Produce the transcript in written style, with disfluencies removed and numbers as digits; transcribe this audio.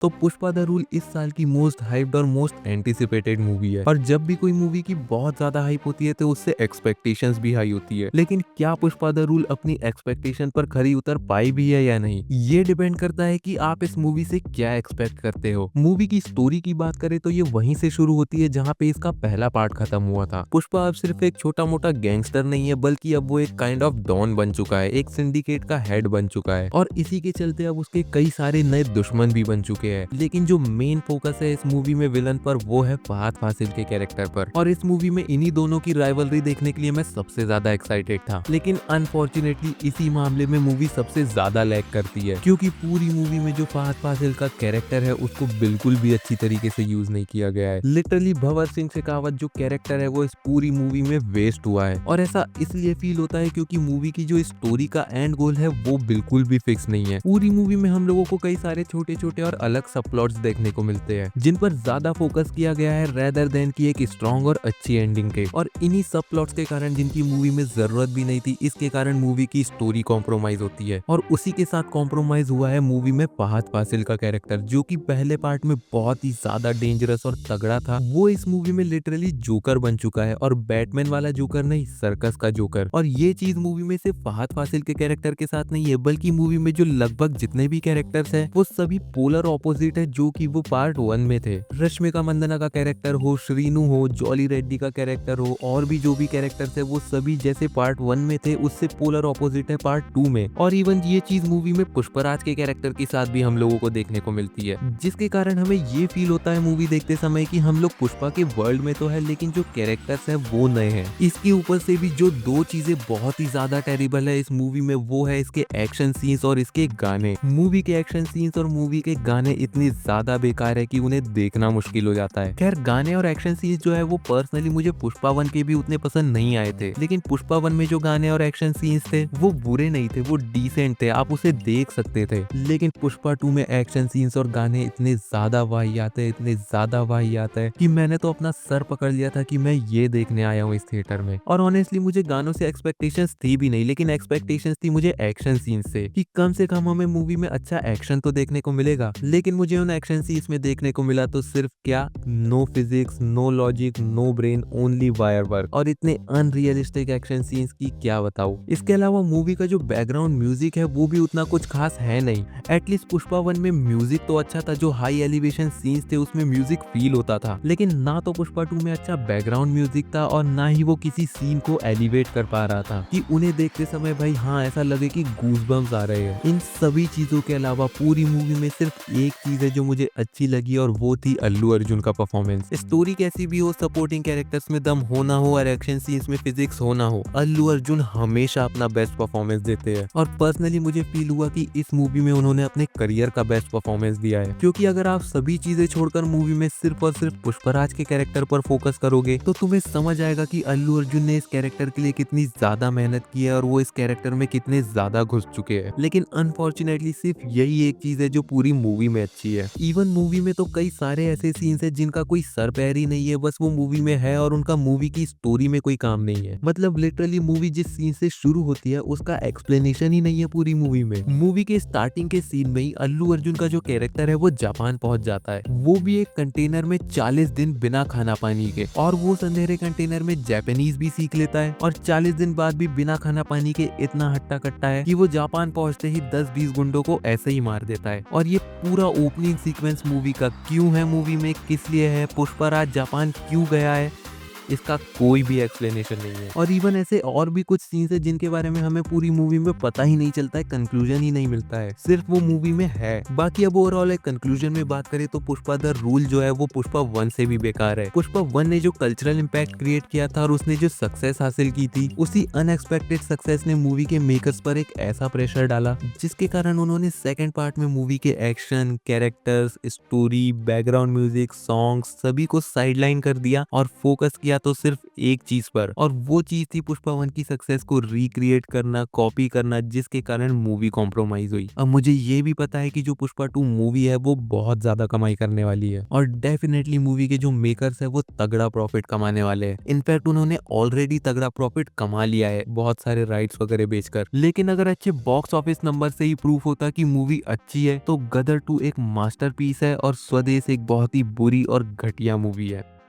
तो Pushpa the rule इस साल की मोस्ट हाइप्ड और मोस्ट एंटिसिपेटेड मूवी है। और जब भी कोई मूवी की बहुत ज्यादा हाइप होती है तो उससे एक्सपेक्टेशंस भी हाई होती है। लेकिन क्या पुष्पा द रूल अपनी एक्सपेक्टेशन पर खरी उतर पाई भी है या नहीं, ये डिपेंड करता है कि आप इस मूवी से क्या एक्सपेक्ट करते हो। मूवी की स्टोरी की बात करें तो ये वहीं से शुरू होती है जहाँ पे इसका पहला पार्ट खत्म हुआ था। पुष्पा अब सिर्फ एक छोटा मोटा गैंगस्टर नहीं है, बल्कि अब वो एक काइंड ऑफ डॉन बन चुका है, एक सिंडिकेट का हेड बन चुका है और इसी के चलते अब उसके कई सारे नए दुश्मन भी बन चुके हैं। लेकिन जो मेन फोकस है इस मूवी में विलन पर, वो है फहद फासिल के कैरेक्टर पर। और इस मूवी में इन्हीं दोनों की राइवलरी देखने के लिए मैं सबसे ज्यादा एक्साइटेड था। लेकिन अनफॉर्चुनेटली इसी मामले में मूवी सबसे ज्यादा लैग करती है, क्योंकि पूरी मूवी में जो फहद फासिल का कैरेक्टर है उसको बिल्कुल भी अच्छी तरीके से यूज नहीं किया गया है। लिटरली भंवर सिंह शेखावत जो कैरेक्टर है वो इस पूरी मूवी में वेस्ट हुआ है। और ऐसा इसलिए फील होता है क्योंकि मूवी की जो स्टोरी का एंड गोल है वो बिल्कुल भी फिक्स नहीं है। पूरी मूवी में हम लोगों को कई सारे छोटे छोटे और अलग सब प्लॉट्स देखने को मिलते हैं जिन पर ज्यादा फोकस किया गया है रेदर देन की एक स्ट्रॉन्ग और अच्छी एंडिंग के। और इन्हीं सब प्लॉट्स के कारण, जिनकी मूवी में जरूरत भी नहीं थी, इसके कारण मूवी की स्टोरी कॉम्प्रोमाइज होती है। और उसी के साथ कॉम्प्रोमाइज हुआ है मूवी में फहद फासिल का कैरेक्टर, जो कि पहले पार्ट में बहुत ही ज्यादा डेंजरस और तगड़ा था। वो इस मूवी में लिटरली जोकर बन चुका है, और बैटमैन वाला जोकर नहीं, सर्कस का जोकर। और ये चीज मूवी में सिर्फ फहद फासिल के कैरेक्टर के साथ नहीं है, बल्कि मूवी में जो लगभग जितने भी कैरेक्टर्स हैं वो सभी पोलर ऑपोजिट है जो कि वो पार्ट 1 में थे। रश्मिका मंदाना का कैरेक्टर हो, श्रीनु हो, जॉली रेड्डी का कैरेक्टर हो, और भी जो भी कैरेक्टर्स है वो सभी जैसे पार्ट 1 में थे उससे पोलर ऑपोजिट है पार्ट 2 में। और इवन ये चीज मूवी में पुष्पराज के कैरेक्टर के साथ भी हम लोगों को देखने को मिलती है, जिसके कारण हमें ये फील होता है मूवी देखते समय कि हम लोग पुष्पा के वर्ल्ड में तो है, लेकिन जो कैरेक्टर्स है वो नए हैं। इसके ऊपर से भी जो दो चीजें बहुत ही ज्यादा टेरिबल है इस मूवी में, वो है इसके एक्शन सीन्स और इसके गाने। मूवी के एक्शन सीन्स और मूवी के गाने इतने ज्यादा बेकार है कि उन्हें देखना मुश्किल हो जाता है। खैर, गाने और एक्शन सीन्स जो है वो पर्सनली मुझे पुष्पा 1 के भी उतने पसंद नहीं आए थे, लेकिन पुष्पा 1 में जो गाने और एक्शन सीन्स थे वो बुरे नहीं थे, वो डिसेंट थे, आप उसे देख सकते थे। लेकिन पुष्पा 2 में एक्शन सीन्स और गाने इतने ज्यादा वाहियात है, इतने ज्यादा वाहियात है कि मैंने तो अपना सर पकड़ लिया था कि मैं ये देखने आया हूँ इस थिएटर में। और ऑनेस्टली मुझे गानों से एक्सपेक्टेशंस थी भी नहीं, लेकिन एक्सपेक्टेशंस थी मुझे एक्शन सीन्स से कि कम से कम हमें मूवी में अच्छा एक्शन तो देखने को मिलेगा। लेकिन मुझे उन एक्शन सीन्स में देखने को मिला तो सिर्फ क्या, no physics, no logic, no brain, only wire work, और इतने अनरियलिस्टिक एक्शन सीन्स की क्या बताऊं। इसके अलावा मूवी का जो बैकग्राउंड म्यूजिक है वो भी उतना कुछ खास है नहीं। एटलीस्ट पुष्पा 1 में म्यूजिक तो अच्छा था, जो हाई एलिवेशन सीन्स थे उसमें म्यूजिक फील होता था, लेकिन ना तो पुष्पा 2 में अच्छा बैकग्राउंड म्यूजिक था और ना ही वो किसी सीन को एलिवेट कर पा रहा था कि उन्हें देखते समय भाई हाँ ऐसा लगे कि गूज़बम्स आ रहे हैं। इन सभी चीजों के अलावा पूरी मूवी में सिर्फ एक चीज है जो मुझे अच्छी लगी, और वो थी अल्लू अर्जुन का परफॉर्मेंस। स्टोरी कैसी भी हो, सपोर्टिंग कैरेक्टर्स में दम होना हो और एक्शन सीन्स में फिजिक्स होना हो, अल्लू अर्जुन हमेशा अपना बेस्ट परफॉर्मेंस देते हैं। और पर्सनली मुझे फील हुआ कि इस मूवी में उन्होंने अपने करियर का बेस्ट परफॉर्मेंस दिया है, क्योंकि अगर आप सभी चीजें छोड़कर मूवी में सिर्फ और सिर्फ पुष्पराज के कैरेक्टर पर फोकस करोगे तो तुम्हें समझ आएगा कि अल्लू अर्जुन ने इस कैरेक्टर के लिए कितनी ज्यादा मेहनत की है और वो इस कैरेक्टर में कितने ज्यादा घुस चुके हैं। लेकिन अनफॉर्चुनेटली सिर्फ यही एक चीज है जो पूरी मूवी में अच्छी है। इवन मूवी में तो कई सारे ऐसे सीन्स है जिनका कोई सर पैर ही नहीं है, बस वो मूवी में है और उनका मूवी की स्टोरी में कोई काम नहीं है। मतलब लिटरली मूवी जिस सीन से शुरू होती है उसका एक्सप्लेनेशन ही नहीं है पूरी मूवी में। मूवी के स्टार्टिंग के सीन में ही अल्लू अर्जुन का जो कैरेक्टर है वो जापान पहुंच जाता है, वो भी एक कंटेनर में 40 दिन बिना खाना पानी के, और वो संदेरे कंटेनर में जापानीज भी सीख लेता है, और 40 दिन बाद भी बिना खाना पानी के इतना हट्टा कट्टा है कि वो जापान पहुंचते ही 10-20 गुंडों को ऐसे ही मार देता है। और ये पूरा ओपनिंग सीक्वेंस मूवी का क्यों है, मूवी में किस लिए है, पुष्पराज जापान क्यों गया है, इसका कोई भी एक्सप्लेनेशन नहीं है। और इवन ऐसे और भी कुछ सीन्स है जिनके बारे में हमें पूरी मूवी में पता ही नहीं चलता है, कंक्लूजन ही नहीं मिलता है, सिर्फ वो मूवी में है। बाकी अब ओवरऑल एक कंक्लूजन में बात करें तो पुष्पा द रूल जो है वो पुष्पा 1 से भी बेकार है। पुष्पा 1 ने जो कल्चरल इम्पैक्ट क्रिएट किया था और उसने जो सक्सेस हासिल की थी, उसी अनएक्सपेक्टेड सक्सेस ने मूवी के मेकर्स पर एक ऐसा प्रेशर डाला जिसके कारण उन्होंने सेकंड पार्ट में मूवी के action, characters, story, background music, songs सभी को साइडलाइन कर दिया और फोकस किया तो सिर्फ एक चीज पर, और वो चीज थी पुष्पा 1 की सक्सेस को रिक्रिएट करना, कॉपी करना, जिसके कारण मूवी कॉम्प्रोमाइज हुई। अब मुझे ये भी पता है कि जो पुष्पा 2 मूवी है वो बहुत ज्यादा कमाई करने वाली है और डेफिनेटली मूवी के जो मेकर्स है वो तगड़ा प्रॉफिट कमाने वाले हैं। इनफैक्ट उन्होंने ऑलरेडी तगड़ा प्रॉफिट कमा लिया है बहुत सारे राइट्स वगैरह बेचकर। लेकिन अगर अच्छे बॉक्स ऑफिस नंबर से ही प्रूफ होता कि मूवी अच्छी है, तो गदर 2 एक मास्टरपीस है और स्वदेश एक बहुत ही बुरी और घटिया मूवी है।